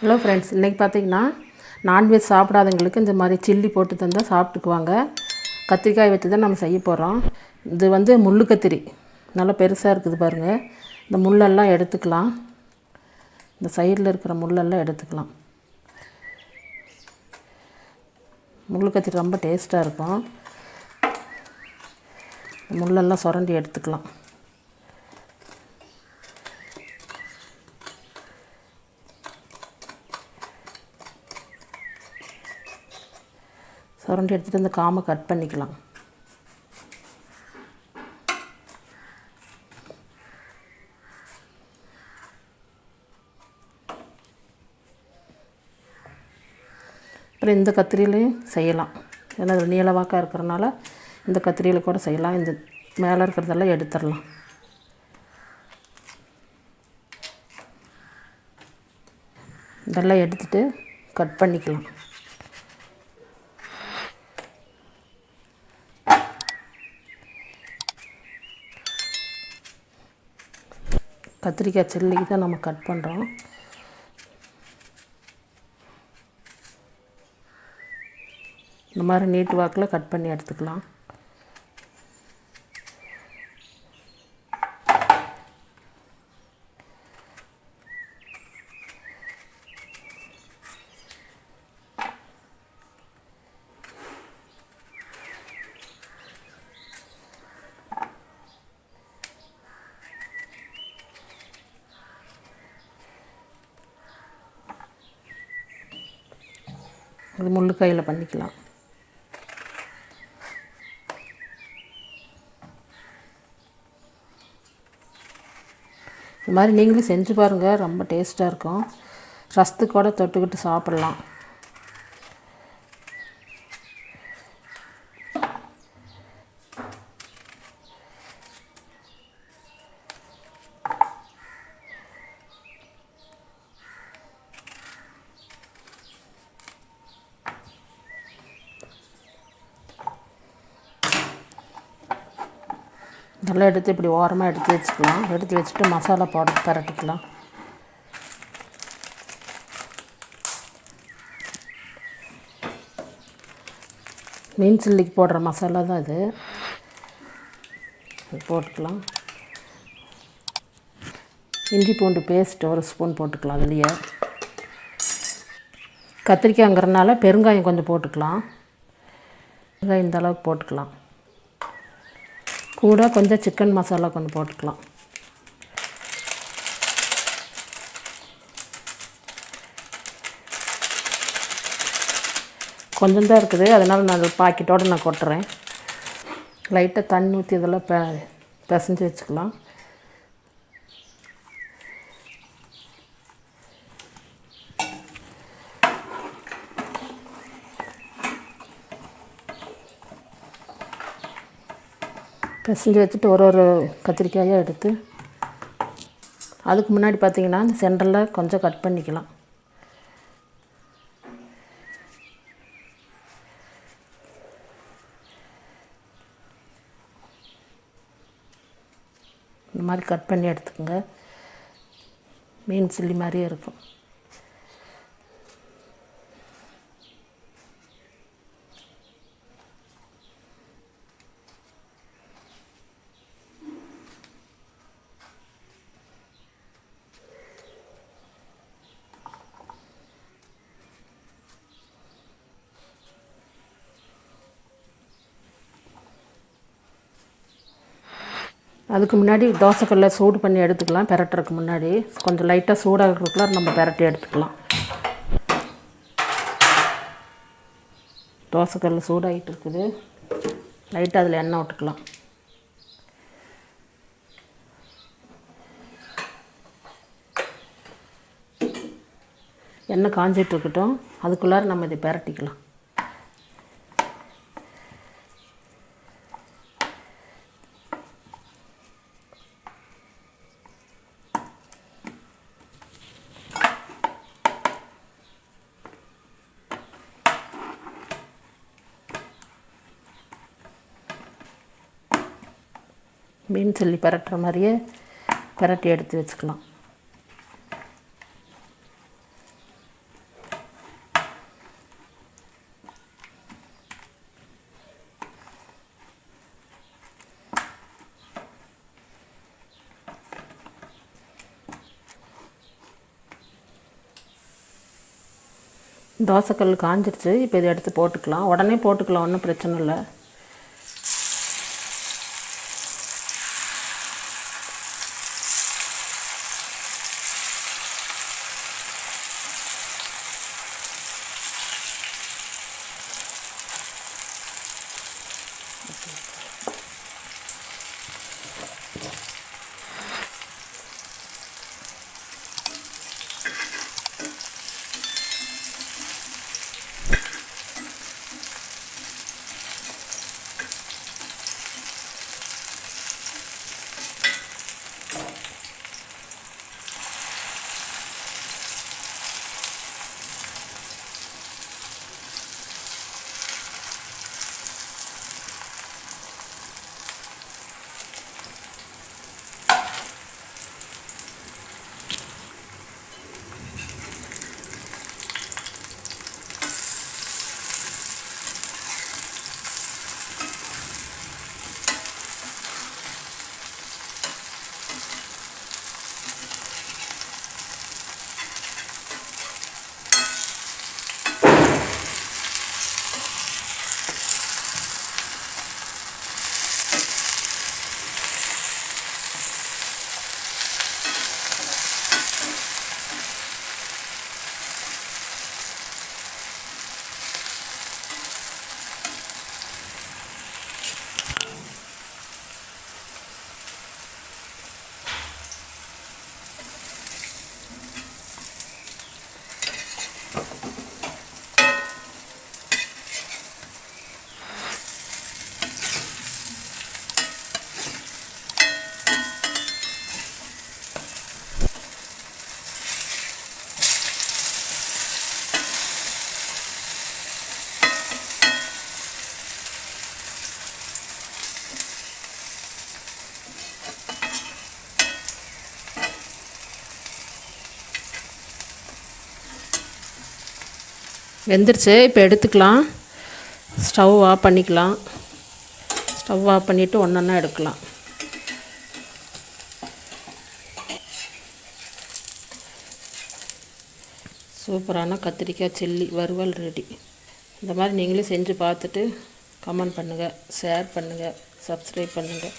Hello friends, இன்றைக்கி பார்த்திங்கன்னா non veg சாப்பிடாதவங்களுக்கு இந்த மாதிரி சில்லி போட்டு தந்தால் சாப்பிட்டுக்குவாங்க. கத்திரிக்காய் வச்சு தான் நம்ம செய்ய போகிறோம். இது வந்து முள்ளு கத்திரி நல்லா பெருசாக இருக்குது பாருங்கள். இந்த முள்ளெல்லாம் எடுத்துக்கலாம். இந்த சைடில் இருக்கிற முள்ளெல்லாம் எடுத்துக்கலாம். முள்ளு கத்திரி ரொம்ப டேஸ்ட்டாக இருக்கும். முள்ளெல்லாம் சுரண்டி எடுத்துக்கலாம். சுரண்டி எடுத்துகிட்டு இந்த காமை கட் பண்ணிக்கலாம். அப்புறம் இந்த கத்திரியிலையும் செய்யலாம். ஏன்னா அது நீளவாக்காக இருக்கிறனால இந்த கத்திரியில் கூட செய்யலாம். இந்த மேலே இருக்கிறதெல்லாம் எடுத்துடலாம். இதெல்லாம் எடுத்துகிட்டு கட் பண்ணிக்கலாம். கத்திரிக்காய் சில்லிக்கு தான் நம்ம கட் பண்ணுறோம். இந்த மாதிரி நீட்டு வாக்கில் கட் பண்ணி எடுத்துக்கலாம். இது முள்ளு கையில் பண்ணிக்கலாம். இது மாதிரி நீங்களும் செஞ்சு பாருங்கள், ரொம்ப டேஸ்ட்டாக இருக்கும். ரசத்துக்கு கூட தொட்டுக்கிட்டு சாப்பிட்லாம். இதெல்லாம் எடுத்து இப்படி ஓரமாக எடுத்து வச்சுக்கலாம். எடுத்து வச்சுட்டு மசாலா போட்டு பரட்டிக்கலாம். மீன் சில்லிக்கு போடுற மசாலா தான் இது. போட்டுக்கலாம். இஞ்சி பூண்டு பேஸ்ட் ஒரு ஸ்பூன் போட்டுக்கலாம். அதுலேயே கத்திரிக்காய்ங்கிறனால பெருங்காயம் கொஞ்சம் போட்டுக்கலாம். வெங்காயம் இந்த அளவுக்கு போட்டுக்கலாம். கூட கொஞ்சம் சிக்கன் மசாலா கொஞ்சம் போட்டுக்கலாம். கொஞ்சம் தான் இருக்குது, அதனால் நான் பாக்கெட்டோடு நான் கொட்டுறேன். லைட்டாக தண்ணி ஊற்றி இதெல்லாம் பிசைஞ்சு வச்சுக்கலாம். பிசைஞ்சு வச்சுட்டு ஒரு கத்திரிக்காயாக எடுத்து அதுக்கு முன்னாடி பார்த்திங்கன்னா இந்த சென்டரில் கொஞ்சம் கட் பண்ணிக்கலாம். இந்த மாதிரி கட் பண்ணி எடுத்துக்கோங்க. மீன் சில்லி மாதிரியே இருக்கும். அதுக்கு முன்னாடி தோசைக்கல்லை சூடு பண்ணி எடுத்துக்கலாம். பெரட்டுறதுக்கு முன்னாடி கொஞ்சம் லைட்டாக சூடாகிறதுக்குள்ள நம்ம பெரட்டி எடுத்துக்கலாம். தோசைக்கல் சூடாகிட்டு இருக்குது. லைட்டாக அதில் எண்ணெய் விட்டுக்கலாம். எண்ணெய் காஞ்சிட்டு இருக்கட்டும். அதுக்குள்ளார நம்ம இதை பெரட்டிக்கலாம். மீன் சில்லி பரட்டுற மாதிரியே பரட்டி எடுத்து வச்சுக்கலாம். தோசைக்கல் காஞ்சிருச்சு. இப்போ இதை எடுத்து போட்டுக்கலாம். உடனே போட்டுக்கலாம், ஒன்றும் பிரச்சனை இல்லை. வெந்துருச்சு. இப்போ எடுத்துக்கலாம். ஸ்டவ் ஆஃப் பண்ணிக்கலாம். ஸ்டவ் ஆஃப் பண்ணிவிட்டு ஒன்றா எடுக்கலாம். சூப்பரான கத்திரிக்காய் சில்லி வறுவல் ரெடி. இந்த மாதிரி நீங்களும் செஞ்சு பார்த்துட்டு கமெண்ட் பண்ணுங்கள், ஷேர் பண்ணுங்கள், சப்ஸ்கிரைப் பண்ணுங்கள்.